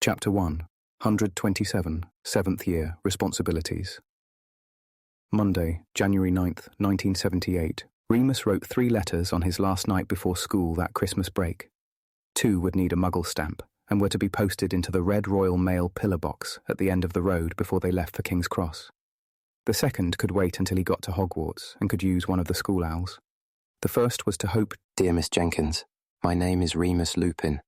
Chapter 1, 127, 7th Year, Responsibilities. Monday, January 9th, 1978. Remus wrote 3 letters on his last night before school that Christmas break. 2 would need a muggle stamp and were to be posted into the red Royal Mail pillar box at the end of the road before they left for King's Cross. The second could wait until he got to Hogwarts and could use one of the school owls. The first was to hope, Dear Miss Jenkins, my name is Remus Lupin.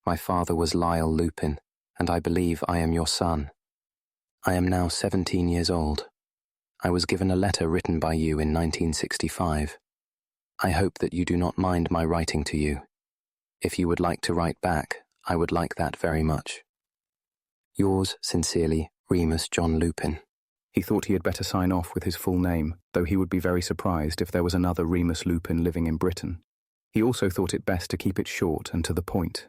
My father was Lyle Lupin, and I believe I am your son. I am now 17 years old. I was given a letter written by you in 1965. I hope that you do not mind my writing to you. If you would like to write back, I would like that very much. Yours sincerely, Remus John Lupin. He thought he had better sign off with his full name, though he would be very surprised if there was another Remus Lupin living in Britain. He also thought it best to keep it short and to the point.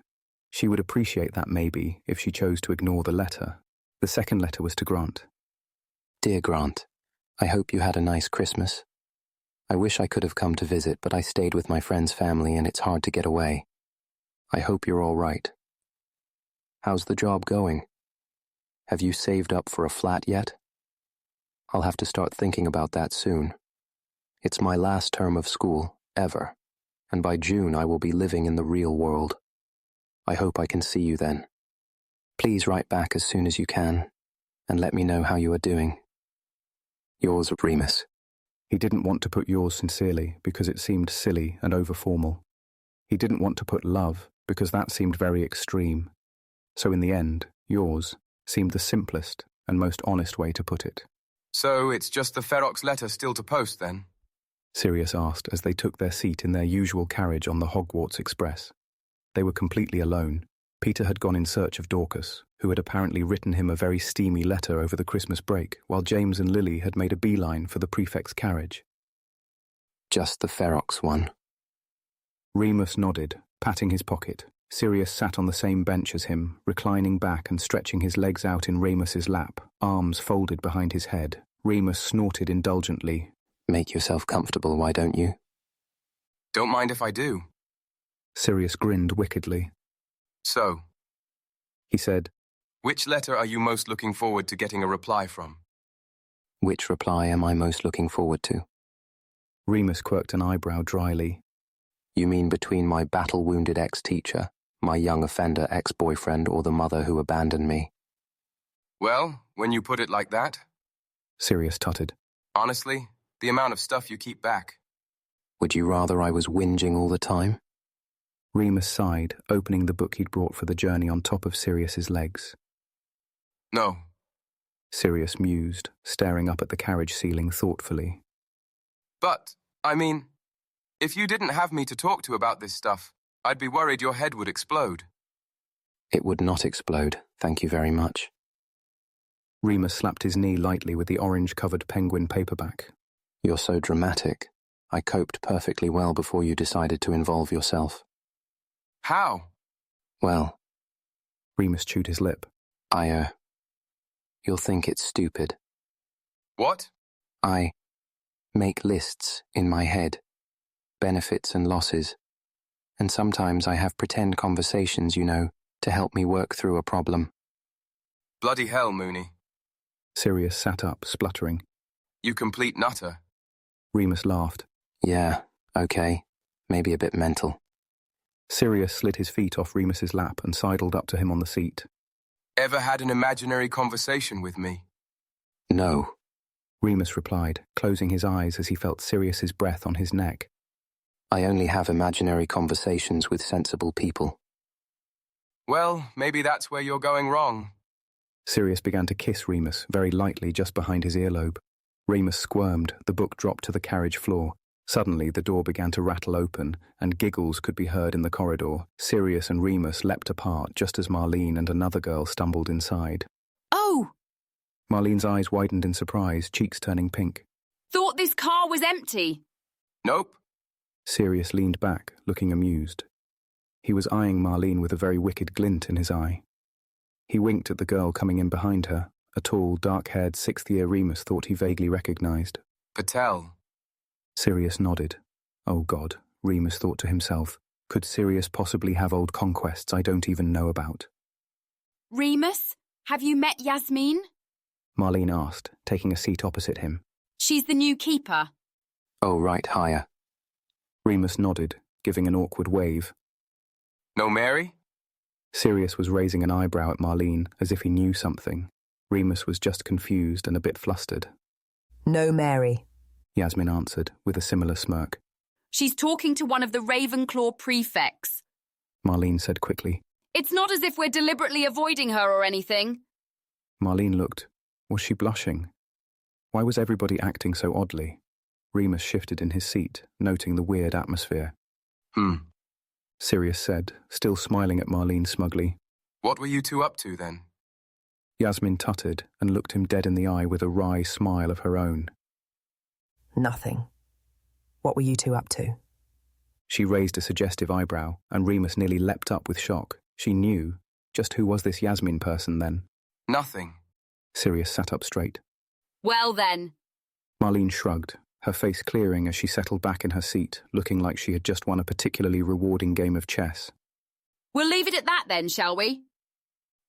She would appreciate that maybe if she chose to ignore the letter. The second letter was to Grant. Dear Grant, I hope you had a nice Christmas. I wish I could have come to visit, but I stayed with my friend's family and it's hard to get away. I hope you're all right. How's the job going? Have you saved up for a flat yet? I'll have to start thinking about that soon. It's my last term of school, ever, and by June I will be living in the real world. I hope I can see you then. Please write back as soon as you can, and let me know how you are doing. Yours, Remus. He didn't want to put yours sincerely because it seemed silly and over-formal. He didn't want to put love because that seemed very extreme. So in the end, yours seemed the simplest and most honest way to put it. So it's just the Ferox letter still to post, then? Sirius asked as they took their seat in their usual carriage on the Hogwarts Express. They were completely alone. Peter had gone in search of Dorcas, who had apparently written him a very steamy letter over the Christmas break, while James and Lily had made a beeline for the prefect's carriage. Just the Ferox one. Remus nodded, patting his pocket. Sirius sat on the same bench as him, reclining back and stretching his legs out in Remus's lap, arms folded behind his head. Remus snorted indulgently. Make yourself comfortable, why don't you? Don't mind if I do. Sirius grinned wickedly. So, he said, which letter are you most looking forward to getting a reply from? Which reply am I most looking forward to? Remus quirked an eyebrow dryly. You mean between my battle-wounded ex-teacher, my young offender ex-boyfriend, or the mother who abandoned me? Well, when you put it like that, Sirius tutted. Honestly, the amount of stuff you keep back. Would you rather I was whinging all the time? Remus sighed, opening the book he'd brought for the journey on top of Sirius's legs. No. Sirius mused, staring up at the carriage ceiling thoughtfully. But, I mean, if you didn't have me to talk to about this stuff, I'd be worried your head would explode. It would not explode, thank you very much. Remus slapped his knee lightly with the orange-covered penguin paperback. You're so dramatic. I coped perfectly well before you decided to involve yourself. How? Well, Remus chewed his lip. You'll think it's stupid. What? I make lists in my head, benefits and losses, and sometimes I have pretend conversations, to help me work through a problem. Bloody hell, Mooney. Sirius sat up, spluttering. You complete nutter. Remus laughed. Yeah, okay, maybe a bit mental. Sirius slid his feet off Remus's lap and sidled up to him on the seat. Ever had an imaginary conversation with me? No, Remus replied, closing his eyes as he felt Sirius's breath on his neck. I only have imaginary conversations with sensible people. Well, maybe that's where you're going wrong. Sirius began to kiss Remus, very lightly just behind his earlobe. Remus squirmed, the book dropped to the carriage floor. Suddenly, the door began to rattle open, and giggles could be heard in the corridor. Sirius and Remus leapt apart just as Marlene and another girl stumbled inside. Oh! Marlene's eyes widened in surprise, cheeks turning pink. Thought this car was empty. Nope. Sirius leaned back, looking amused. He was eyeing Marlene with a very wicked glint in his eye. He winked at the girl coming in behind her, a tall, dark-haired 6th-year Remus thought he vaguely recognized. Patel. Sirius nodded. Oh God, Remus thought to himself. Could Sirius possibly have old conquests I don't even know about? Remus, have you met Yasmin? Marlene asked, taking a seat opposite him. She's the new keeper. Oh, right, hiya. Remus nodded, giving an awkward wave. No Mary? Sirius was raising an eyebrow at Marlene as if he knew something. Remus was just confused and a bit flustered. No Mary, Yasmin answered, with a similar smirk. She's talking to one of the Ravenclaw prefects. Marlene said quickly. It's not as if we're deliberately avoiding her or anything. Marlene looked. Was she blushing? Why was everybody acting so oddly? Remus shifted in his seat, noting the weird atmosphere. Sirius said, still smiling at Marlene smugly. What were you two up to, then? Yasmin tutted and looked him dead in the eye with a wry smile of her own. nothing. What were you two up to? She raised a suggestive eyebrow, and Remus nearly leapt up with shock. She knew. Just who was this Yasmin person, then? Nothing. Sirius sat up straight. Well then. Marlene shrugged, her face clearing as she settled back in her seat, looking like she had just won a particularly rewarding game of chess. We'll leave it at that then, shall we?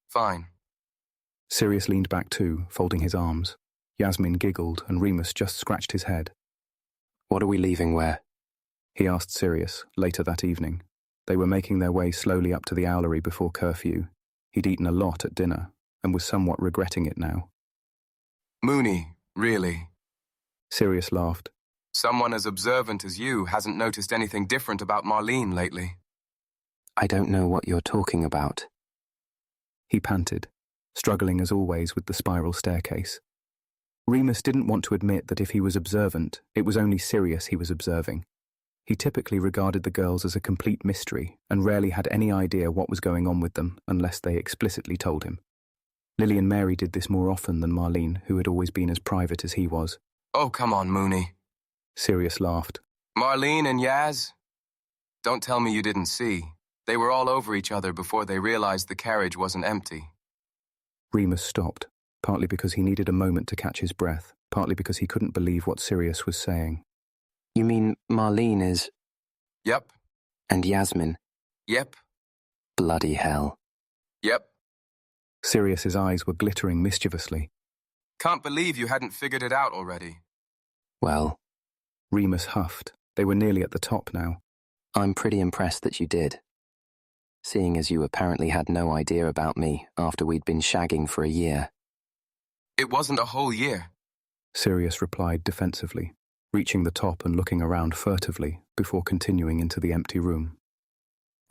Fine. Sirius leaned back too, folding his arms. Yasmin giggled, and Remus just scratched his head. What are we leaving where? He asked Sirius, later that evening. They were making their way slowly up to the owlery before curfew. He'd eaten a lot at dinner, and was somewhat regretting it now. Mooney, really. Sirius laughed. Someone as observant as you hasn't noticed anything different about Marlene lately. I don't know what you're talking about. He panted, struggling as always with the spiral staircase. Remus didn't want to admit that if he was observant, it was only Sirius he was observing. He typically regarded the girls as a complete mystery and rarely had any idea what was going on with them unless they explicitly told him. Lily and Mary did this more often than Marlene, who had always been as private as he was. Oh, come on, Mooney. Sirius laughed. Marlene and Yaz? Don't tell me you didn't see. They were all over each other before they realized the carriage wasn't empty. Remus stopped, partly because he needed a moment to catch his breath, partly because he couldn't believe what Sirius was saying. You mean Marlene is... Yep. And Yasmin? Yep. Bloody hell. Yep. Sirius's eyes were glittering mischievously. Can't believe you hadn't figured it out already. Well, Remus huffed. They were nearly at the top now. I'm pretty impressed that you did. Seeing as you apparently had no idea about me after we'd been shagging for a year. It wasn't a whole year. Sirius replied defensively, reaching the top and looking around furtively before continuing into the empty room.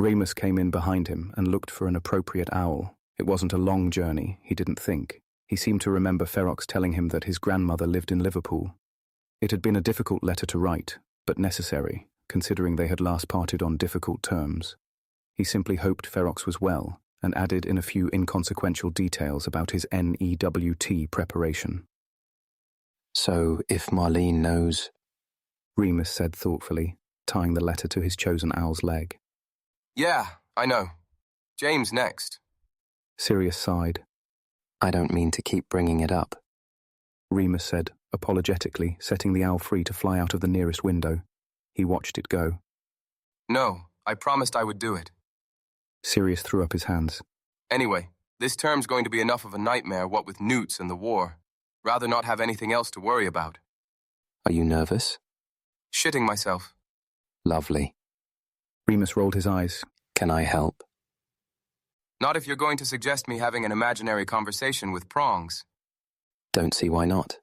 Remus came in behind him and looked for an appropriate owl. It wasn't a long journey, he didn't think. He seemed to remember Ferox telling him that his grandmother lived in Liverpool. It had been a difficult letter to write, but necessary, considering they had last parted on difficult terms. He simply hoped Ferox was well, and added in a few inconsequential details about his NEWT preparation. So, if Marlene knows... Remus said thoughtfully, tying the letter to his chosen owl's leg. Yeah, I know. James next. Sirius sighed. I don't mean to keep bringing it up. Remus said, apologetically, setting the owl free to fly out of the nearest window. He watched it go. No, I promised I would do it. Sirius threw up his hands. Anyway, this term's going to be enough of a nightmare, what with newts and the war. Rather not have anything else to worry about. Are you nervous? Shitting myself. Lovely. Remus rolled his eyes. Can I help? Not if you're going to suggest me having an imaginary conversation with Prongs. Don't see why not.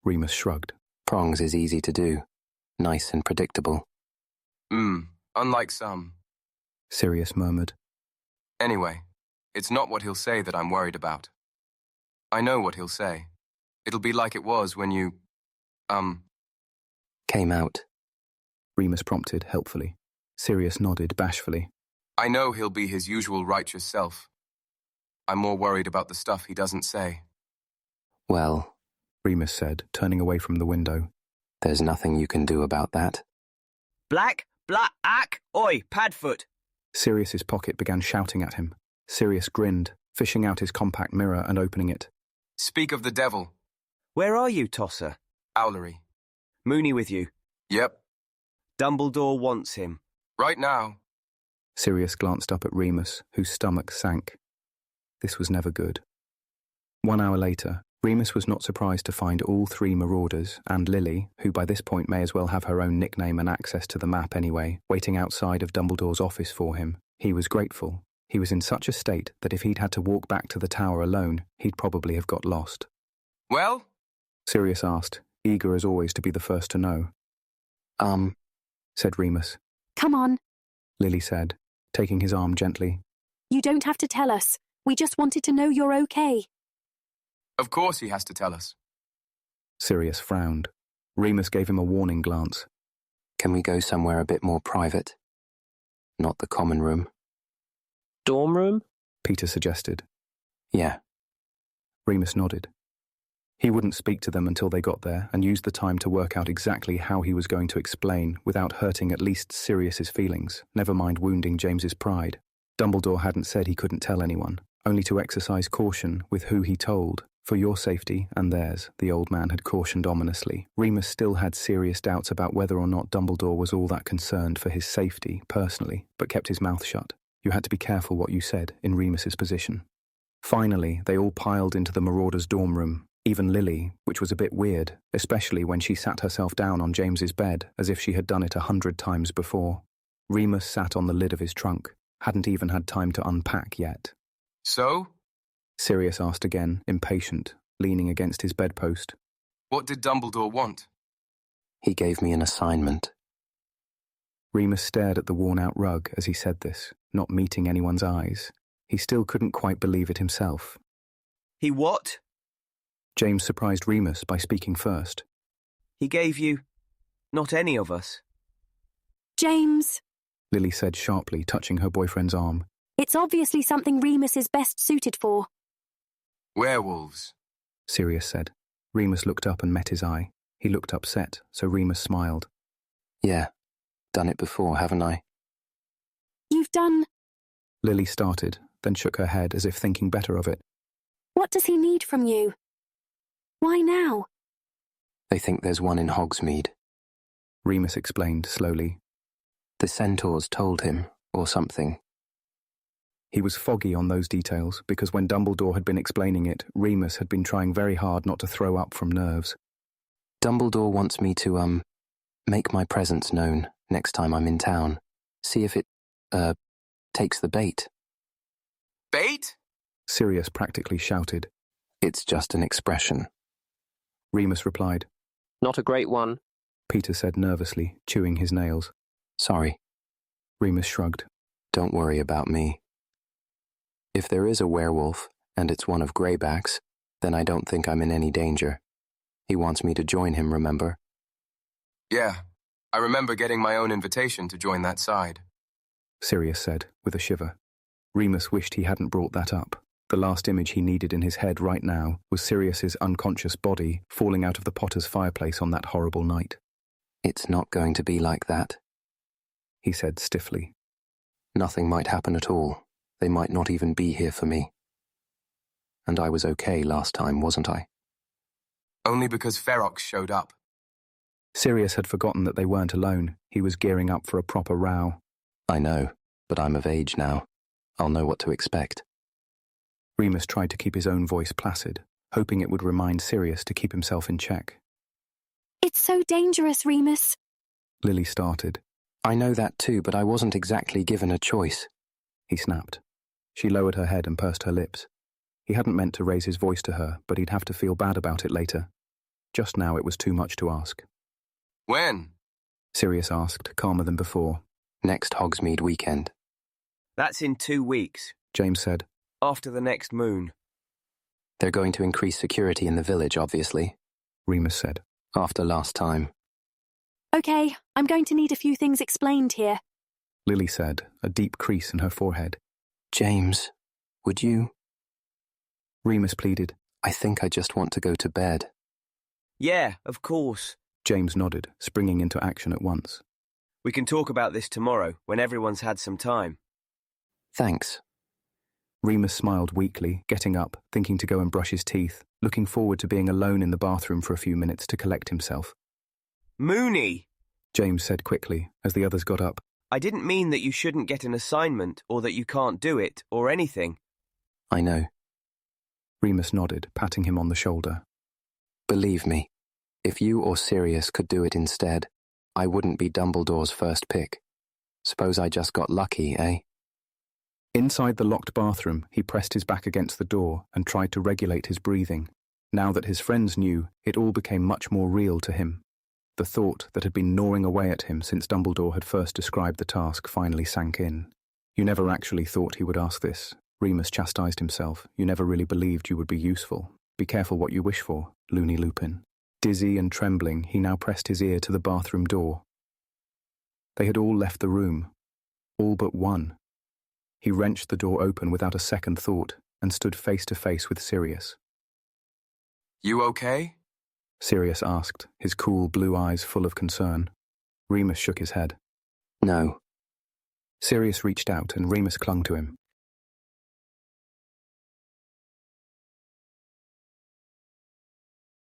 Remus shrugged. Prongs is easy to do. Nice and predictable. Unlike some. Sirius murmured. Anyway, it's not what he'll say that I'm worried about. I know what he'll say. It'll be like it was when you, Came out. Remus prompted helpfully. Sirius nodded bashfully. I know he'll be his usual righteous self. I'm more worried about the stuff he doesn't say. Well, Remus said, turning away from the window. there's nothing you can do about that. Black, oi, Padfoot. Sirius's pocket began shouting at him. Sirius grinned, fishing out his compact mirror and opening it. Speak of the devil. Where are you, Tosser? Owlery. Mooney with you. Yep. Dumbledore wants him. Right now. Sirius glanced up at Remus, whose stomach sank. This was never good. 1 hour later, Remus was not surprised to find all 3 marauders and Lily, who by this point may as well have her own nickname and access to the map anyway, waiting outside of Dumbledore's office for him. He was grateful. He was in such a state that if he'd had to walk back to the tower alone, he'd probably have got lost. Well? Sirius asked, eager as always to be the first to know. Said Remus. Come on. Lily said, taking his arm gently. You don't have to tell us. We just wanted to know you're okay. Of course he has to tell us. Sirius frowned. Remus gave him a warning glance. Can we go somewhere a bit more private? Not the common room. Dorm room? Peter suggested. Yeah. Remus nodded. He wouldn't speak to them until they got there and used the time to work out exactly how he was going to explain without hurting at least Sirius's feelings, never mind wounding James's pride. Dumbledore hadn't said he couldn't tell anyone, only to exercise caution with who he told. For your safety and theirs, the old man had cautioned ominously. Remus still had serious doubts about whether or not Dumbledore was all that concerned for his safety, personally, but kept his mouth shut. You had to be careful what you said in Remus's position. Finally, they all piled into the Marauders' dorm room, even Lily, which was a bit weird, especially when she sat herself down on James's bed, as if she had done it 100 times before. Remus sat on the lid of his trunk, hadn't even had time to unpack yet. So? Sirius asked again, impatient, leaning against his bedpost. What did Dumbledore want? He gave me an assignment. Remus stared at the worn-out rug as he said this, not meeting anyone's eyes. He still couldn't quite believe it himself. He what? James surprised Remus by speaking first. He gave you... not any of us. James, Lily said sharply, touching her boyfriend's arm. it's obviously something Remus is best suited for. Werewolves. Sirius said. Remus looked up and met his eye. He looked upset, so Remus smiled. Yeah, done it before, haven't I? You've done... Lily started, then shook her head as if thinking better of it. What does he need from you? Why now? They think there's one in Hogsmeade. Remus explained slowly. The centaurs told him, or something. He was foggy on those details because when Dumbledore had been explaining it, Remus had been trying very hard not to throw up from nerves. Dumbledore wants me to, make my presence known next time I'm in town. See if it, takes the bait. Bait? Sirius practically shouted. It's just an expression. Remus replied. Not a great one. Peter said nervously, chewing his nails. Sorry. Remus shrugged. Don't worry about me. If there is a werewolf, and it's one of Greyback's, then I don't think I'm in any danger. He wants me to join him, remember? Yeah, I remember getting my own invitation to join that side. Sirius said, with a shiver. Remus wished he hadn't brought that up. The last image he needed in his head right now was Sirius's unconscious body falling out of the Potter's fireplace on that horrible night. It's not going to be like that, he said stiffly. Nothing might happen at all. They might not even be here for me. And I was okay last time, wasn't I? Only because Ferox showed up. Sirius had forgotten that they weren't alone. He was gearing up for a proper row. I know, but I'm of age now. I'll know what to expect. Remus tried to keep his own voice placid, hoping it would remind Sirius to keep himself in check. It's so dangerous, Remus. Lily started. I know that too, but I wasn't exactly given a choice. He snapped. She lowered her head and pursed her lips. He hadn't meant to raise his voice to her, but he'd have to feel bad about it later. Just now it was too much to ask. When? Sirius asked, calmer than before. Next Hogsmeade weekend. That's in 2 weeks, James said. after the next moon. They're going to increase security in the village, obviously. Remus said. After last time. Okay, I'm going to need a few things explained here. Lily said, a deep crease in her forehead. James, would you? Remus pleaded. I think I just want to go to bed. Yeah, of course. James nodded, springing into action at once. We can talk about this tomorrow, when everyone's had some time. Thanks. Remus smiled weakly, getting up, thinking to go and brush his teeth, looking forward to being alone in the bathroom for a few minutes to collect himself. Moony! James said quickly, as the others got up. I didn't mean that you shouldn't get an assignment, or that you can't do it, or anything. I know. Remus nodded, patting him on the shoulder. Believe me, if you or Sirius could do it instead, I wouldn't be Dumbledore's first pick. Suppose I just got lucky, eh? Inside the locked bathroom, he pressed his back against the door and tried to regulate his breathing. Now that his friends knew, it all became much more real to him. The thought that had been gnawing away at him since Dumbledore had first described the task finally sank in. You never actually thought he would ask this. Remus chastised himself. You never really believed you would be useful. Be careful what you wish for, Loony Lupin. Dizzy and trembling, he now pressed his ear to the bathroom door. They had all left the room. All but one. He wrenched the door open without a second thought and stood face to face with Sirius. You okay? Sirius asked, his cool blue eyes full of concern. Remus shook his head. No. Sirius reached out and Remus clung to him.